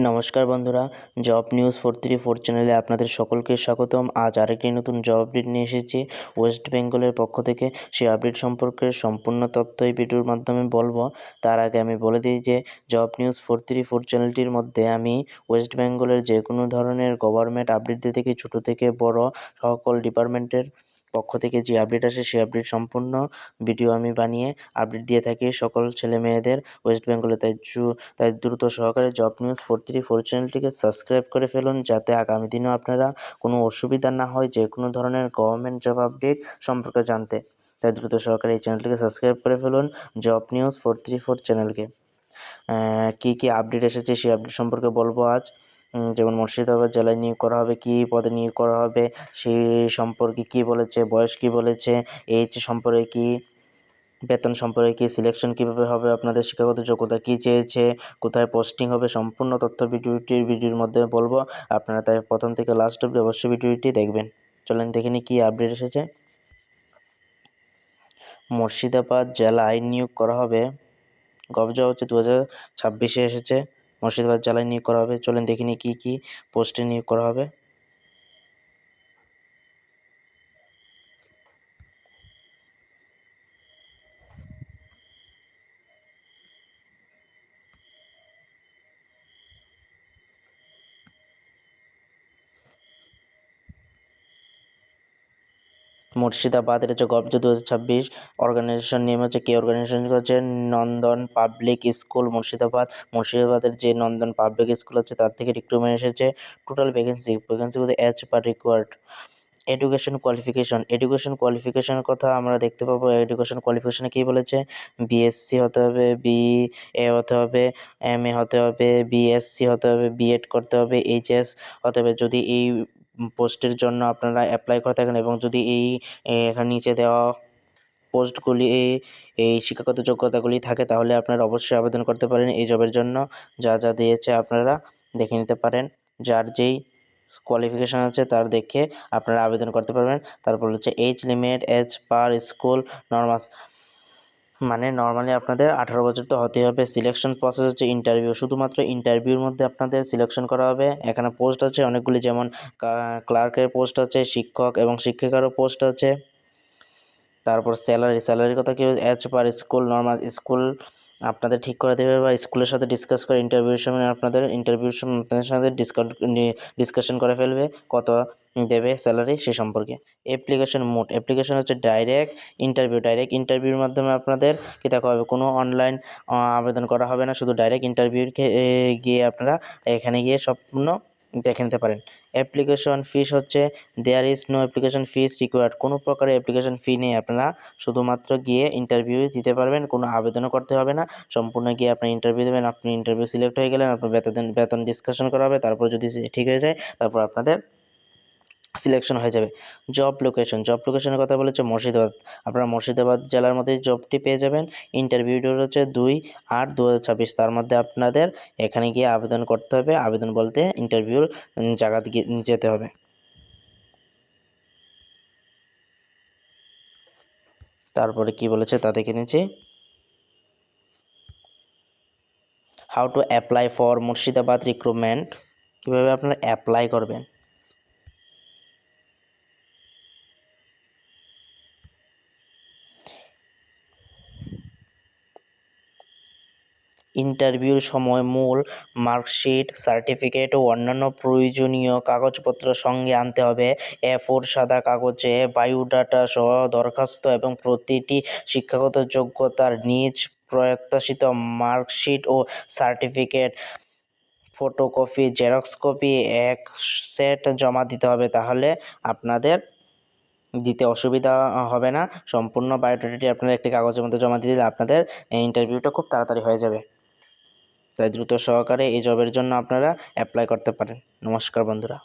নমস্কার বন্ধুরা, job news 434 চ্যানেলে আপনাদের সকলকে স্বাগতম। আজ আরেকটি নতুন জব আপডেট নিয়ে এসেছি ওয়েস্ট বেঙ্গলের পক্ষ থেকে। সেই আপডেট সম্পর্কে সম্পূর্ণ তথ্য এই ভিডিওর মাধ্যমে বলবো। তার আগে আমি বলে দিই যে জব নিউজ 434 চ্যানেলটির মধ্যে আমি ওয়েস্ট বেঙ্গলের যে কোনো ধরনের গভর্নমেন্ট আপডেট দিয়ে থাকি, ছোটো থেকে বড় সকল ডিপার্টমেন্টের পক্ষ থেকে যে আপডেট আসে সেই আপডেট সম্পূর্ণ ভিডিও আমি বানিয়ে আপডেট দিয়ে থাকি সকল ছেলে মেয়েদের ওয়েস্ট বেঙ্গলে। তাই দ্রুত সহকারে জব নিউজ 434 চ্যানেলটিকে সাবস্ক্রাইব করে ফেলুন, যাতে আগামী দিনেও আপনারা কোনো অসুবিধা না হয় যে কোনো ধরনের গভর্নমেন্ট জব আপডেট সম্পর্কে জানতে। তাই দ্রুত সহকারে এই চ্যানেলটিকে সাবস্ক্রাইব করে ফেলুন, জব নিউজ 434 চ্যানেলকে। কী কী আপডেট এসেছে সেই আপডেট সম্পর্কে বলবো আজ। যেমন মুর্শিদাবাদ জেলায় নিয়োগ করা হবে, কী পদে নিয়োগ করা হবে সেই সম্পর্কে কী বলেছে, বয়স কী বলেছে, এইজ সম্পর্কে কী, বেতন সম্পর্কে কী, সিলেকশন কীভাবে হবে, আপনাদের শিক্ষাগত যোগ্যতা কী চেয়েছে, কোথায় পোস্টিং হবে, সম্পূর্ণ তথ্য ভিডিওর মধ্যে বলবো। আপনারা তাই প্রথম থেকে লাস্ট অবধি অবশ্যই ভিডিওটি দেখবেন। চলেন দেখে নিই কী আপডেট এসেছে। মুর্শিদাবাদ জেলায় নিয়োগ করা হবে, গবজা হচ্ছে 2026 এসেছে। মুর্শিদাবাদ জেলায় নিয়োগ করা হবে। চলেন দেখে নিই কী কী পোস্টে নিয়োগ করা হবে। মুর্শিদাবাদের হচ্ছে গবজা 2026 অর্গানাইজেশন নেম হচ্ছে, কে অর্গানাইজেশন হচ্ছে নন্দন পাবলিক স্কুল মুর্শিদাবাদ। মুর্শিদাবাদের যে নন্দন পাবলিক স্কুল আছে তার থেকে রিক্রুটমেন্ট এসেছে। টোটাল ভ্যাকেন্সি বলতে এজ পার রিকোয়ার্ড। এডুকেশন কোয়ালিফিকেশনের কথা আমরা দেখতে পাবো। এডুকেশন কোয়ালিফিকেশনে কী বলেছে, বিএসসি হতে হবে, বিএ হতে হবে, এমএ হতে হবে, বিএসসি হতে হবে, বিএড করতে হবে, এইচএস হতে হবে। যদি এই পোস্টের জন্য আপনারা অ্যাপ্লাই করে থাকেন এবং যদি এখানে নিচে দেওয়া পোস্টগুলি এই শিক্ষাগত যোগ্যতাগুলি থাকে, তাহলে আপনারা অবশ্যই আবেদন করতে পারেন এই জবের জন্য। যা যা দিয়েছে আপনারা দেখে নিতে পারেন, যার যেই কোয়ালিফিকেশান আছে তার দেখে আপনারা আবেদন করতে পারবেন। তারপর হচ্ছে এজ লিমিট এজ পার স্কুল নর্মাস, মানে নর্মালি আপনাদের 18 বছর তো হতেই হবে। সিলেকশন প্রসেস হচ্ছে ইন্টারভিউ, শুধুমাত্র ইন্টারভিউর মধ্যে আপনাদের সিলেকশন করা হবে। এখানে পোস্ট আছে অনেকগুলি, যেমন ক্লার্কের পোস্ট আছে, শিক্ষক এবং শিক্ষিকারও পোস্ট আছে। তারপর স্যালারির কথা কি, as per school normal school আপনাদের ঠিক করে দেবে বা স্কুলের সাথে ডিসকাস করে ইন্টারভিউর সময় আপনাদের সাথে ডিসকাশন করে ফেলবে কত দেবে স্যালারি সে সম্পর্কে। অ্যাপ্লিকেশন হচ্ছে ডাইরেক্ট ইন্টারভিউর মাধ্যমে আপনাদের কী দেখা হবে, কোনো অনলাইন আবেদন করা হবে না, শুধু ডাইরেক্ট গিয়ে আপনারা এখানে গিয়ে সম্পূর্ণ দেখে নিতে পারেন। অ্যাপ্লিকেশন ফিস হচ্ছে there is no application fees required, কোনো প্রকারের অ্যাপ্লিকেশন ফি নেই। আপনারা শুধুমাত্র গিয়ে ইন্টারভিউ দিতে পারবেন, কোনো আবেদনও করতে হবে না। সম্পূর্ণ গিয়ে আপনি ইন্টারভিউ দেবেন, আপনি ইন্টারভিউ সিলেক্ট হয়ে গেলেন, আপনার বেতন ডিসকাশন করা হবে, তারপর যদি ঠিক হয়ে যায় তারপর আপনাদের সিলেকশন হয়ে যাবে। জব লোকেশনের কথা বলেছে মুর্শিদাবাদ। আপনারা মুর্শিদাবাদ জেলার মধ্যে জবটি পেয়ে যাবেন। ইন্টারভিউ ডেট হচ্ছে 2/8/2026, তার মধ্যে আপনাদের এখানে গিয়ে আবেদন করতে হবে। আবেদন বলতে ইন্টারভিউর জায়গাতে গিয়ে যেতে হবে। তারপরে কি বলেছে তা দেখে নিচ্ছি। How to apply for Murshidabad recruitment, কীভাবে আপনারা অ্যাপ্লাই করবেন। ইন্টারভিউর সময় মূল মার্কশিট, সার্টিফিকেট ও অন্যান্য প্রয়োজনীয় কাগজপত্র সঙ্গে আনতে হবে। A4 সাদা কাগজে বায়োডাটা সহ দরখাস্ত এবং প্রতিটি শিক্ষাগত যোগ্যতার নিজ প্রত্যাশিত মার্কশিট ও সার্টিফিকেট ফটোকপি, জেরক্স কপি এক সেট জমা দিতে হবে। তাহলে আপনাদের দিতে অসুবিধা হবে না। সম্পূর্ণ বায়োডাটাটি আপনারা একটি কাগজের মধ্যে জমা দিয়ে দিলে আপনাদের ইন্টারভিউটা খুব তাড়াতাড়ি হয়ে যাবে। তাই দ্রুত সহকারে এই জবের জন্য আপনারা অ্যাপ্লাই করতে পারেন। নমস্কার বন্ধুরা।